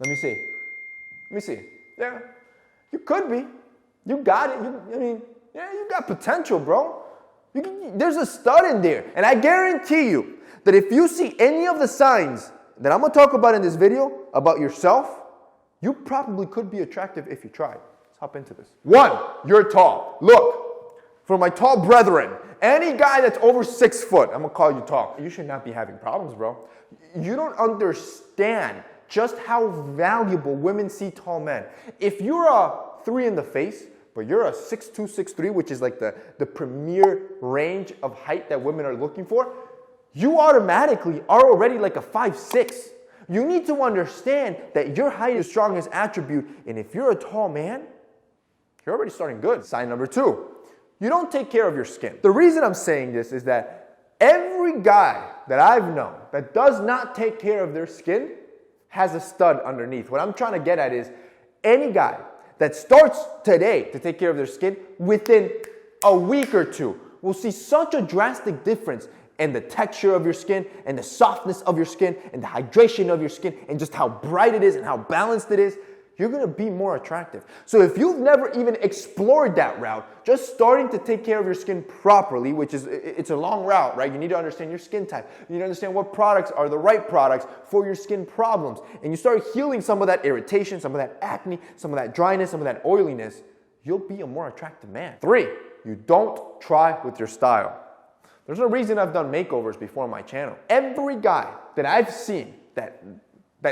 Let me see. Let me see. Yeah, you could be. You got it. You got potential, bro. There's a stud in there. And I guarantee you that if you see any of the signs that I'm going to talk about in this video about yourself, you probably could be attractive if you try. Let's hop into this. 1, you're tall. Look, for my tall brethren, any guy that's over 6 foot, I'm going to call you tall. You should not be having problems, bro. You don't understand just how valuable women see tall men. If you're a 3 in the face, but you're a 6'2", 6'3", which is like the premier range of height that women are looking for, you automatically are already like a 5'6". You need to understand that your height is your strongest attribute, and if you're a tall man, you're already starting good. Sign number 2, you don't take care of your skin. The reason I'm saying this is that every guy that I've known that does not take care of their skin has a stud underneath. What I'm trying to get at is any guy that starts today to take care of their skin, within a week or two, will see such a drastic difference in the texture of your skin and the softness of your skin and the hydration of your skin and just how bright it is and how balanced it is. You're going to be more attractive. So if you've never even explored that route, just starting to take care of your skin properly, which is, it's a long route, right? You need to understand your skin type. You need to understand what products are the right products for your skin problems. And you start healing some of that irritation, some of that acne, some of that dryness, some of that oiliness, you'll be a more attractive man. 3, you don't try with your style. There's a reason I've done makeovers before on my channel. Every guy that I've seen that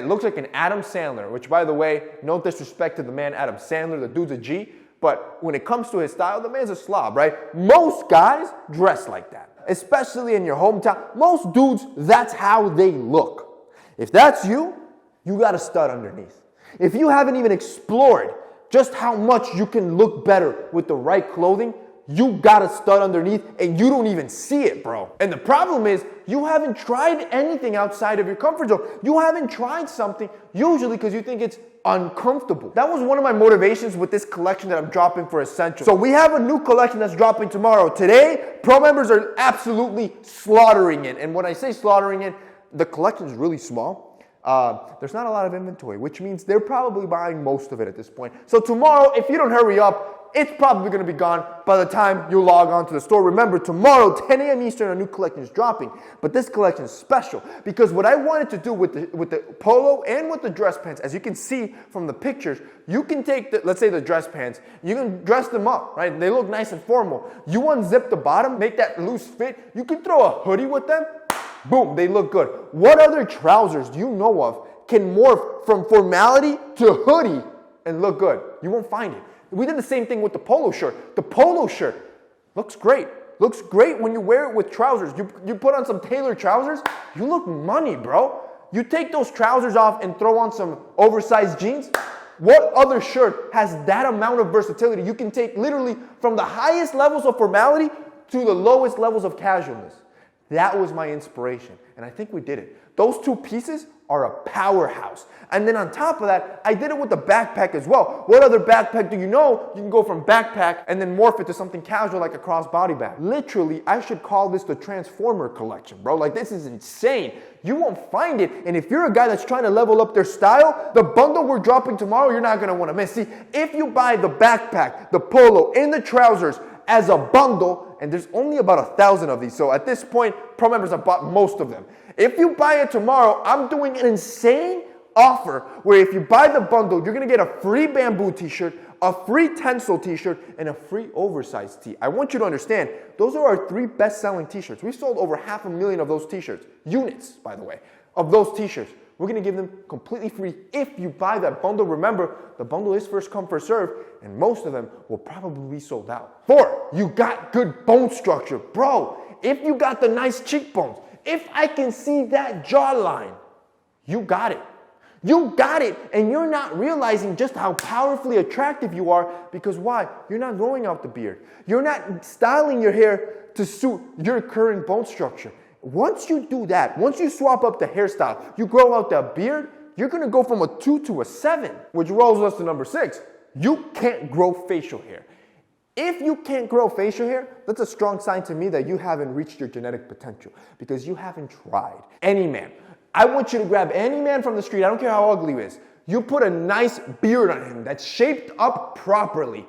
looks like an Adam Sandler, which, by the way, no disrespect to the man Adam Sandler, the dude's a G, but when it comes to his style, the man's a slob, right? Most guys dress like that, especially in your hometown. Most dudes, that's how they look. If that's you, you got a stud underneath. If you haven't even explored just how much you can look better with the right clothing, you got a stud underneath and you don't even see it, bro. And the problem is you haven't tried anything outside of your comfort zone. You haven't tried something usually because you think it's uncomfortable. That was one of my motivations with this collection that I'm dropping for Essential. So we have a new collection that's dropping tomorrow. Today, pro members are absolutely slaughtering it. And when I say slaughtering it, the collection is really small. There's not a lot of inventory, which means they're probably buying most of it at this point. So tomorrow, if you don't hurry up, it's probably going to be gone by the time you log on to the store. Remember, tomorrow, 10 a.m. Eastern, a new collection is dropping. But this collection is special because what I wanted to do with the polo and with the dress pants, as you can see from the pictures, you can take, let's say the dress pants, you can dress them up, right? They look nice and formal. You unzip the bottom, make that loose fit. You can throw a hoodie with them. Boom, they look good. What other trousers do you know of can morph from formality to hoodie and look good? You won't find it. We did the same thing with the polo shirt. The polo shirt looks great. Looks great when you wear it with trousers. You put on some tailored trousers, you look money, bro. You take those trousers off and throw on some oversized jeans. What other shirt has that amount of versatility? You can take literally from the highest levels of formality to the lowest levels of casualness. That was my inspiration, and I think we did it. Those two pieces are a powerhouse. And then on top of that, I did it with the backpack as well. What other backpack do you know? You can go from backpack and then morph it to something casual like a crossbody bag. Literally, I should call this the Transformer collection, bro. Like, this is insane. You won't find it. And if you're a guy that's trying to level up their style, the bundle we're dropping tomorrow, you're not going to want to miss. See, if you buy the backpack, the polo, and the trousers as a bundle, and there's only about 1,000 of these, so at this point, pro members have bought most of them. If you buy it tomorrow, I'm doing an insane offer where if you buy the bundle, you're going to get a free bamboo t-shirt, a free Tencel t-shirt, and a free oversized tee. I want you to understand, those are our 3 best-selling t-shirts. We've sold over 500,000 of those t-shirts. Units, by the way, of those t-shirts. We're going to give them completely free if you buy that bundle. Remember, the bundle is first come, first serve, and most of them will probably be sold out. 4, you got good bone structure. Bro, if you got the nice cheekbones, if I can see that jawline, you got it. You got it, and you're not realizing just how powerfully attractive you are because why? You're not growing out the beard. You're not styling your hair to suit your current bone structure. Once you do that, once you swap up the hairstyle, you grow out the beard, you're going to go from a 2 to a 7, which rolls us to number 6. You can't grow facial hair. If you can't grow facial hair, that's a strong sign to me that you haven't reached your genetic potential because you haven't tried. Any man. I want you to grab any man from the street, I don't care how ugly he is. You put a nice beard on him that's shaped up properly,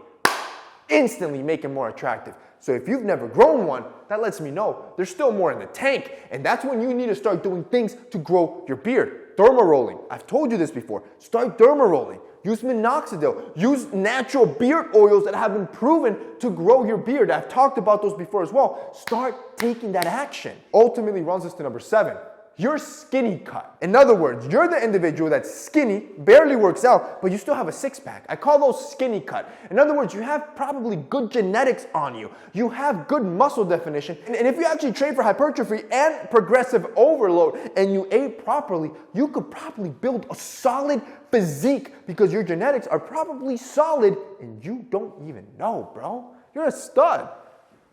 instantly make him more attractive. So if you've never grown one, that lets me know there's still more in the tank. And that's when you need to start doing things to grow your beard. Derma rolling. I've told you this before. Start derma rolling. Use minoxidil. Use natural beard oils that have been proven to grow your beard. I've talked about those before as well. Start taking that action. Ultimately runs us to number 7. You're skinny cut. In other words, you're the individual that's skinny, barely works out, but you still have a six-pack. I call those skinny cut. In other words, you have probably good genetics on you. You have good muscle definition. And if you actually train for hypertrophy and progressive overload and you ate properly, you could probably build a solid physique because your genetics are probably solid and you don't even know, bro. You're a stud.